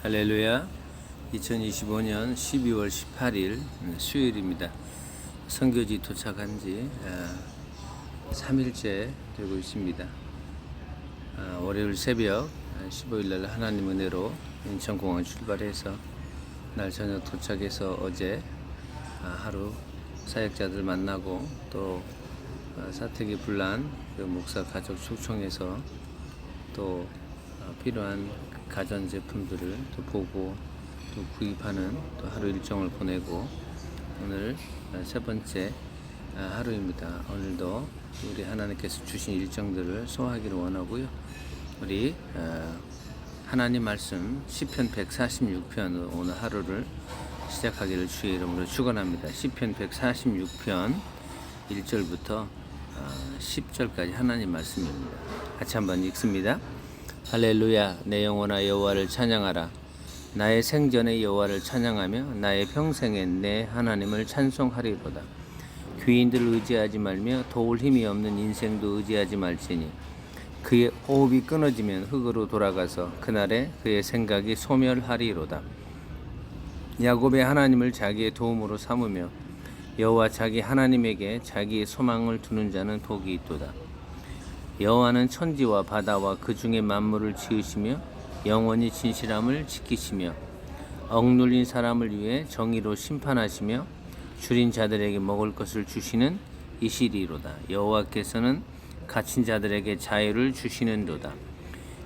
할렐루야. 2025년 12월 18일 수요일입니다. 선교지 도착한 지 3일째 되고 있습니다. 월요일 새벽 15일날 하나님 은혜로 인천공항 출발해서 날 저녁 도착해서 어제 하루 사역자들 만나고 또 사택이 불난 그 목사 가족 초청해서 또 필요한 가전제품들을 또 보고 또 구입하는 또 하루 일정을 보내고 오늘 세 번째 하루입니다. 오늘도 우리 하나님께서 주신 일정들을 소화하기를 원하고요. 우리 하나님 말씀 시편 146편 오늘 하루를 시작하기를 주의 이름으로 축원합니다. 시편 146편 1절부터 10절까지 하나님 말씀입니다. 같이 한번 읽습니다. 할렐루야. 내 영혼아 여호와를 찬양하라. 나의 생전에 여호와를 찬양하며 나의 평생에 내 하나님을 찬송하리로다. 귀인들을 의지하지 말며 도울 힘이 없는 인생도 의지하지 말지니 그의 호흡이 끊어지면 흙으로 돌아가서 그날에 그의 생각이 소멸하리로다. 야곱의 하나님을 자기의 도움으로 삼으며 여호와 자기 하나님에게 자기의 소망을 두는 자는 복이 있도다. 여호와는 천지와 바다와 그 중에 만물을 지으시며 영원히 진실함을 지키시며 억눌린 사람을 위해 정의로 심판하시며 줄인 자들에게 먹을 것을 주시는 이시리로다. 여호와께서는 갇힌 자들에게 자유를 주시는도다.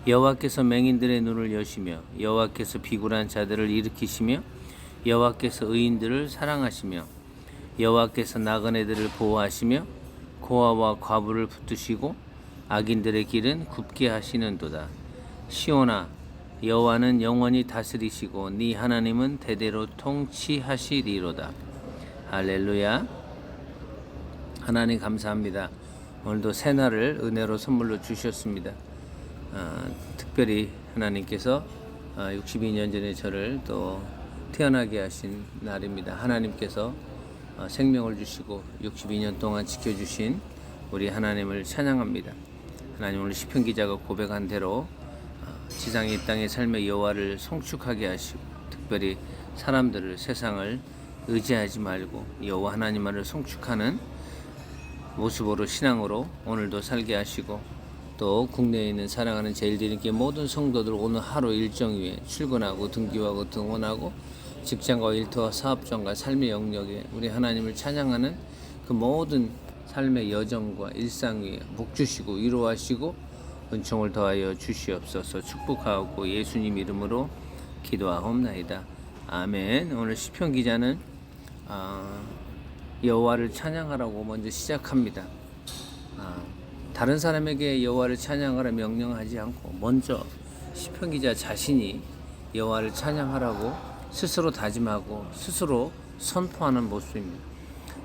여호와께서 맹인들의 눈을 여시며 여호와께서 비굴한 자들을 일으키시며 여호와께서 의인들을 사랑하시며 여호와께서 나그네들을 보호하시며 고아와 과부를 붙드시고 악인들의 길은 굽게 하시는도다. 시온아 여호와는 영원히 다스리시고 네 하나님은 대대로 통치하시리로다. 할렐루야. 하나님 감사합니다. 오늘도 새날을 은혜로 선물로 주셨습니다. 특별히 하나님께서 62년 전에 저를 또 태어나게 하신 날입니다. 하나님께서 생명을 주시고 62년 동안 지켜주신 우리 하나님을 찬양합니다. 하나님 오늘 시편 기자가 고백한 대로 지상의 이 땅의 삶의 여호와를 송축하게 하시고 특별히 사람들을 세상을 의지하지 말고 여호와 하나님만을 송축하는 모습으로 신앙으로 오늘도 살게 하시고 또 국내에 있는 사랑하는 제일드림교회 모든 성도들 오늘 하루 일정 위에 출근하고 등기하고 등원하고 직장과 일터와 사업장과 삶의 영역에 우리 하나님을 찬양하는 그 모든 삶의 여정과 일상 위에 복 주시고 위로하시고 은총을 더하여 주시옵소서. 축복하고 예수님 이름으로 기도하옵나이다. 아멘. 오늘 시편 기자는 여호와를 찬양하라고 먼저 시작합니다. 다른 사람에게 여호와를 찬양하라 명령하지 않고 먼저 시편 기자 자신이 여호와를 찬양하라고 스스로 다짐하고 스스로 선포하는 모습입니다.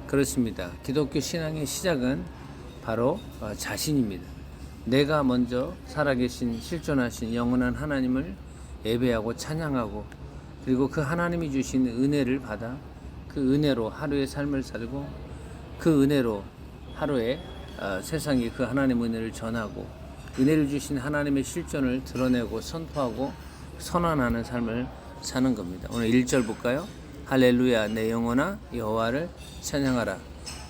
그렇습니다. 기독교 신앙의 시작은 바로 자신입니다. 내가 먼저 살아계신 실존하신 영원한 하나님을 예배하고 찬양하고 그리고 그 하나님이 주신 은혜를 받아 그 은혜로 하루의 삶을 살고 그 은혜로 하루에 세상에 그 하나님의 은혜를 전하고 은혜를 주신 하나님의 실존을 드러내고 선포하고 선언하는 삶을 사는 겁니다. 오늘 1절 볼까요? 할렐루야. 내 영혼아 여호와를 찬양하라.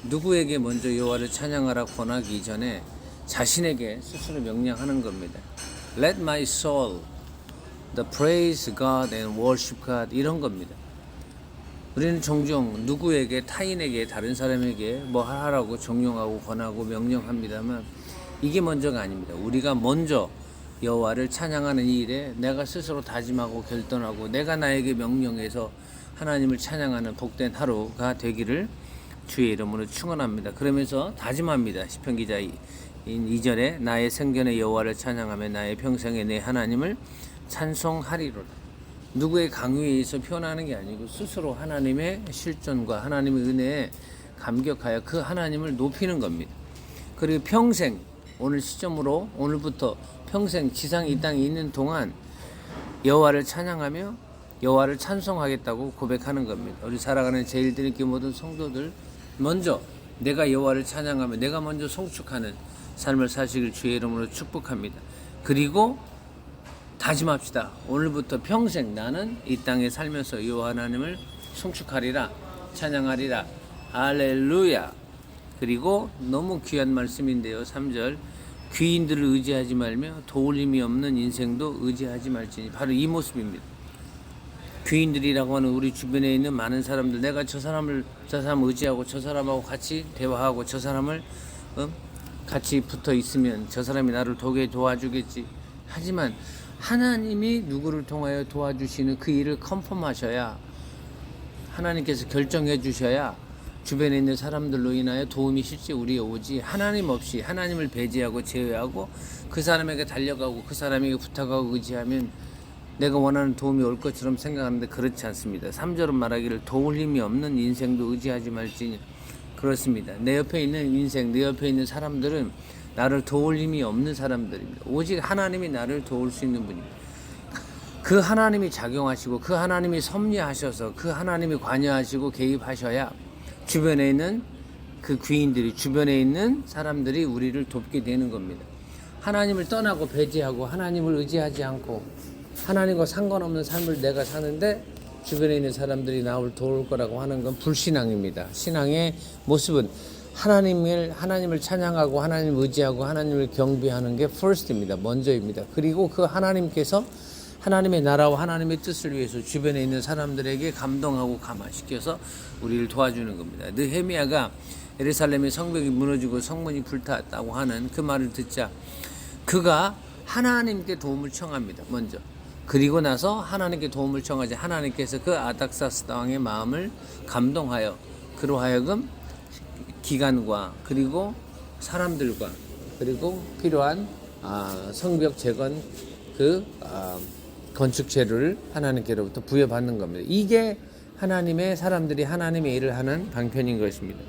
누구에게 먼저 여호와를 찬양하라 권하기 이전에 자신에게 스스로 명령하는 겁니다. Let my soul the praise God and worship God 이런 겁니다. 우리는 종종 누구에게 타인에게 다른 사람에게 뭐 하라고 종용하고 권하고 명령합니다만 이게 먼저가 아닙니다. 우리가 먼저 여호와를 찬양하는 이 일에 내가 스스로 다짐하고 결단하고 내가 나에게 명령해서 하나님을 찬양하는 복된 하루가 되기를 주의 이름으로 축원합니다. 그러면서 다짐합니다. 시편 기자 2절에 나의 생전에 여호와를 찬양하며 나의 평생에 내 하나님을 찬송하리로다. 누구의 강요에 의해서 표현하는 게 아니고 스스로 하나님의 실존과 하나님의 은혜에 감격하여 그 하나님을 높이는 겁니다. 그리고 평생 오늘 시점으로 오늘부터 평생 지상 이 땅에 있는 동안 여호와를 찬양하며 여호와를 찬송하겠다고 고백하는 겁니다. 우리 살아가는 제일드림교회 모든 성도들 먼저 내가 여호와를 찬양하며 내가 먼저 송축하는 삶을 사시길 주의 이름으로 축복합니다. 그리고 다짐합시다. 오늘부터 평생 나는 이 땅에 살면서 여호와 하나님을 송축하리라, 찬양하리라. 할렐루야. 그리고 너무 귀한 말씀인데요. 3절. 귀인들을 의지하지 말며 도울 힘이 없는 인생도 의지하지 말지니. 바로 이 모습입니다. 귀인들이라고 하는 우리 주변에 있는 많은 사람들, 내가 저 사람 의지하고 저 사람하고 같이 대화하고 저 사람을 같이 붙어 있으면 저 사람이 나를 도와주겠지. 하지만 하나님이 누구를 통하여 도와주시는 그 일을 컨펌하셔야, 하나님께서 결정해 주셔야 주변에 있는 사람들로 인하여 도움이 실제 우리에 오지, 하나님 없이, 하나님을 배제하고 제외하고 그 사람에게 달려가고 그 사람에게 부탁하고 의지하면 내가 원하는 도움이 올 것처럼 생각하는데 그렇지 않습니다. 3절은 말하기를 도울 힘이 없는 인생도 의지하지 말지니. 그렇습니다. 내 옆에 있는 인생, 내 옆에 있는 사람들은 나를 도울 힘이 없는 사람들입니다. 오직 하나님이 나를 도울 수 있는 분입니다. 그 하나님이 작용하시고 그 하나님이 섭리하셔서 그 하나님이 관여하시고 개입하셔야 주변에 있는 그 귀인들이, 주변에 있는 사람들이 우리를 돕게 되는 겁니다. 하나님을 떠나고 배제하고 하나님을 의지하지 않고 하나님과 상관없는 삶을 내가 사는데 주변에 있는 사람들이 나를 도울 거라고 하는 건 불신앙입니다. 신앙의 모습은 하나님을 찬양하고 하나님을 의지하고 하나님을 경배하는 게 first입니다. 먼저입니다. 그리고 그 하나님께서 하나님의 나라와 하나님의 뜻을 위해서 주변에 있는 사람들에게 감동하고 감화시켜서 우리를 도와주는 겁니다. 느헤미야가 예루살렘의 성벽이 무너지고 성문이 불탔다고 하는 그 말을 듣자 그가 하나님께 도움을 청합니다. 먼저. 그리고 나서 하나님께 도움을 청하자 하나님께서 그 아닥사스 왕의 마음을 감동하여 그로 하여금 기관과 그리고 사람들과 그리고 필요한 성벽 재건 건축 재료를 하나님께로부터 부여받는 겁니다. 이게 하나님의 사람들이 하나님의 일을 하는 방편인 것입니다.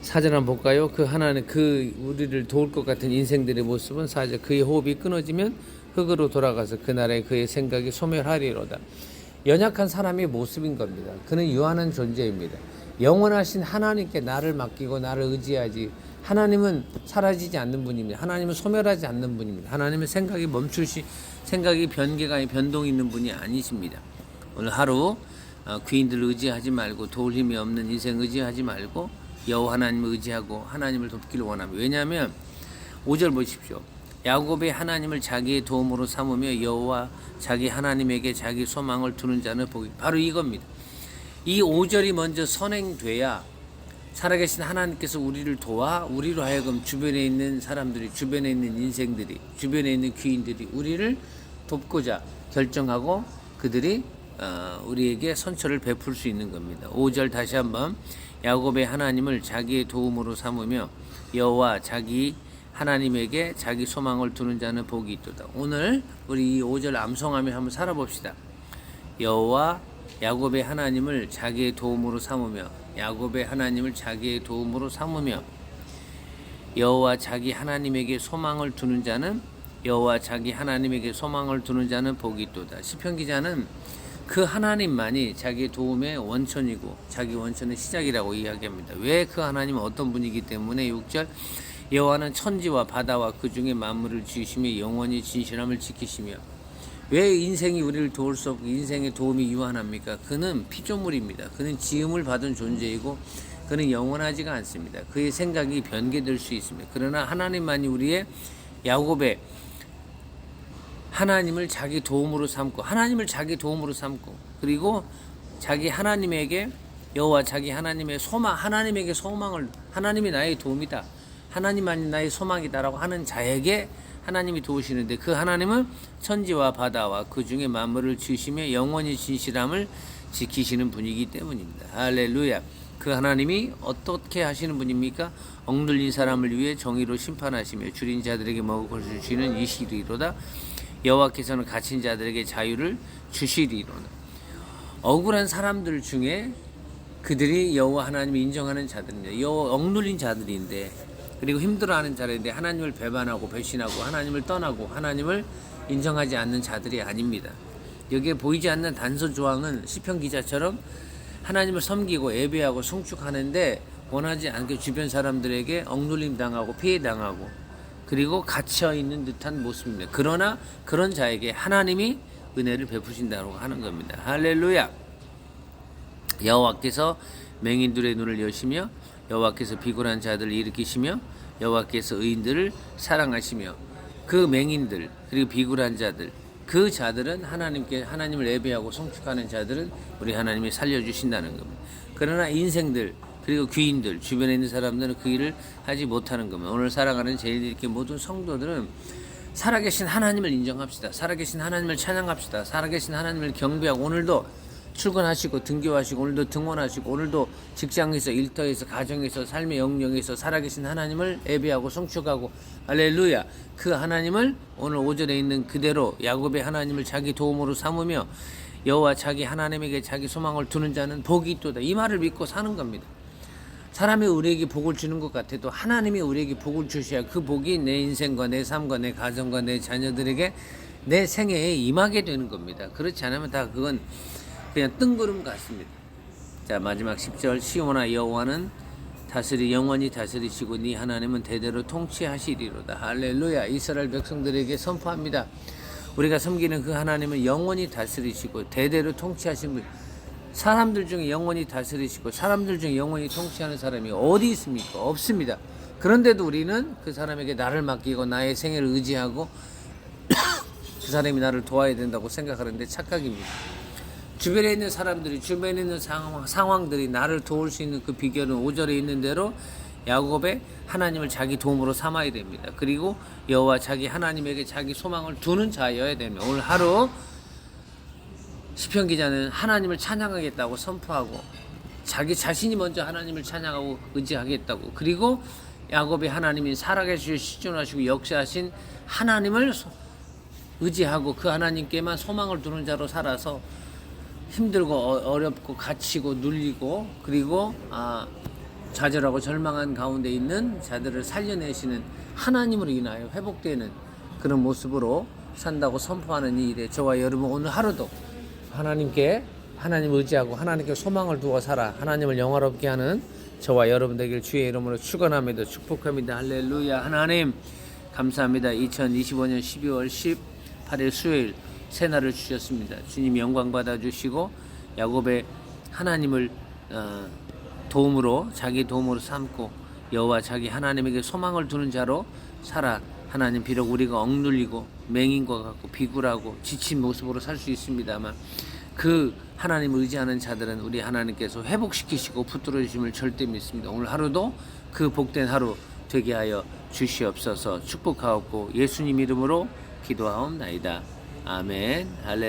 사절 한번 볼까요? 그 우리를 도울 것 같은 인생들의 모습은 4절. 그의 호흡이 끊어지면 흙으로 돌아가서 그 나라에 그의 생각이 소멸하리로다. 연약한 사람의 모습인 겁니다. 그는 유한한 존재입니다. 영원하신 하나님께 나를 맡기고 나를 의지하지, 하나님은 사라지지 않는 분입니다. 하나님은 소멸하지 않는 분입니다. 하나님은 생각이 변동이 있는 분이 아니십니다. 오늘 하루 귀인들을 의지하지 말고 도울 힘이 없는 인생 의지하지 말고 여호와 하나님을 의지하고 하나님을 돕기를 원합니다. 왜냐하면 5절 보십시오. 야곱의 하나님을 자기의 도움으로 삼으며 여호와 자기 하나님에게 자기 소망을 두는 자는 복이. 바로 이겁니다. 이 5절이 먼저 선행돼야 살아계신 하나님께서 우리를 도와 우리로 하여금 주변에 있는 사람들이, 주변에 있는 인생들이, 주변에 있는 귀인들이 우리를 돕고자 결정하고 그들이 우리에게 선처를 베풀 수 있는 겁니다. 5절 다시 한번. 야곱의 하나님을 자기의 도움으로 삼으며 여호와 자기 하나님에게 자기 소망을 두는 자는 복이 있도다. 오늘 우리 이 5절 암송하며 한번 살아봅시다. 여호와 야곱의 하나님을 자기의 도움으로 삼으며 야곱의 하나님을 자기의 도움으로 삼으며 여호와 자기 하나님에게 소망을 두는 자는 여호와 자기 하나님에게 소망을 두는 자는 복이 있도다. 시편 기자는 그 하나님만이 자기의 도움의 원천이고 자기 원천의 시작이라고 이야기합니다. 왜 그 하나님은 어떤 분이기 때문에 6절 여호와는 천지와 바다와 그 중에 만물을 지으시며 영원히 진실함을 지키시며. 왜 인생이 우리를 도울 수 없고 인생의 도움이 유한합니까? 그는 피조물입니다. 그는 지음을 받은 존재이고 그는 영원하지가 않습니다. 그의 생각이 변개될 수 있습니다. 그러나 하나님만이 우리의 야곱의 하나님을 자기 도움으로 삼고 그리고 자기 하나님에게 여호와 자기 하나님의 하나님에게 소망을, 하나님이 나의 도움이다, 하나님만이 나의 소망이다라고 하는 자에게 하나님이 도우시는데 그 하나님은 천지와 바다와 그 중에 만물을 지으시며 영원히 진실함을 지키시는 분이기 때문입니다. 할렐루야. 그 하나님이 어떻게 하시는 분입니까? 억눌린 사람을 위해 정의로 심판하시며 줄인 자들에게 먹을 것을 주시는 이시리로다. 여호와께서는 갇힌 자들에게 자유를 주시리로다. 억울한 사람들 중에 그들이 여호와 하나님을 인정하는 자들입니다. 억눌린 자들인데 그리고 힘들어하는 자들인데 하나님을 배반하고 배신하고 하나님을 떠나고 하나님을 인정하지 않는 자들이 아닙니다. 여기에 보이지 않는 단서 조항은 시편 기자처럼 하나님을 섬기고 예배하고 송축하는데 원하지 않게 주변 사람들에게 억눌림 당하고 피해 당하고 그리고 갇혀 있는 듯한 모습입니다. 그러나 그런 자에게 하나님이 은혜를 베푸신다고 하는 겁니다. 할렐루야. 여호와께서 맹인들의 눈을 여시며 여호와께서 비굴한 자들을 일으키시며 여호와께서 의인들을 사랑하시며 그 맹인들 그리고 비굴한 자들 그 자들은 하나님을 예배하고 송축하는 자들은 우리 하나님이 살려주신다는 겁니다. 그러나 인생들 그리고 귀인들 주변에 있는 사람들은 그 일을 하지 못하는 겁니다. 오늘 살아가는 제일교회 모든 성도들은 살아계신 하나님을 인정합시다. 살아계신 하나님을 찬양합시다. 살아계신 하나님을 경배하고 오늘도 출근하시고 등교하시고 오늘도 등원하시고 오늘도 직장에서 일터에서 가정에서 삶의 영역에서 살아계신 하나님을 예배하고 송축하고 할렐루야. 그 하나님을 오늘 5절에 있는 그대로 야곱의 하나님을 자기 도움으로 삼으며 여호와 자기 하나님에게 자기 소망을 두는 자는 복이 있도다. 이 말을 믿고 사는 겁니다. 사람이 우리에게 복을 주는 것 같아도 하나님이 우리에게 복을 주셔야 그 복이 내 인생과 내 삶과 내 가정과 내 자녀들에게 내 생애에 임하게 되는 겁니다. 그렇지 않으면 다 그건 그냥 뜬구름 같습니다. 자, 마지막 10절 시온아 여호와는 영원히 다스리시고 네 하나님은 대대로 통치하시리로다. 할렐루야. 이스라엘 백성들에게 선포합니다. 우리가 섬기는 그 하나님은 영원히 다스리시고 대대로 통치하신 분. 사람들 중에 영원히 다스리시고 사람들 중에 영원히 통치하는 사람이 어디 있습니까? 없습니다. 그런데도 우리는 그 사람에게 나를 맡기고 나의 생애를 의지하고 그 사람이 나를 도와야 된다고 생각하는데 착각입니다. 주변에 있는 사람들이 주변에 있는 상황들이 나를 도울 수 있는 그 비결은 5절에 있는 대로 야곱의 하나님을 자기 도움으로 삼아야 됩니다. 그리고 여호와 자기 하나님에게 자기 소망을 두는 자여야 됩니다. 오늘 하루 시편 기자는 하나님을 찬양하겠다고 선포하고 자기 자신이 먼저 하나님을 찬양하고 의지하겠다고 그리고 야곱의 하나님인 살아계시고 시존하시고 역사하신 하나님을 의지하고 그 하나님께만 소망을 두는 자로 살아서 힘들고 어렵고 갇히고 눌리고 그리고 좌절하고 절망한 가운데 있는 자들을 살려내시는 하나님으로 인하여 회복되는 그런 모습으로 산다고 선포하는 이 일에 저와 여러분 오늘 하루도 하나님께 하나님 의지하고 하나님께 소망을 두어 살아 하나님을 영화롭게 하는 저와 여러분 되길 주의 이름으로 축원합니다. 축복합니다. 할렐루야. 하나님 감사합니다. 2025년 12월 18일 수요일 새날을 주셨습니다. 주님 영광 받아주시고 야곱의 하나님을 도움으로 자기 도움으로 삼고 여호와 자기 하나님에게 소망을 두는 자로 살아 하나님 비록 우리가 억눌리고 맹인 것 같고 비굴하고 지친 모습으로 살 수 있습니다만 그 하나님을 의지하는 자들은 우리 하나님께서 회복시키시고 붙들어 주심을 절대 믿습니다. 오늘 하루도 그 복된 하루 되게 하여 주시옵소서. 축복하옵고 예수님 이름으로 기도하옵나이다. 아멘. 할렐루야.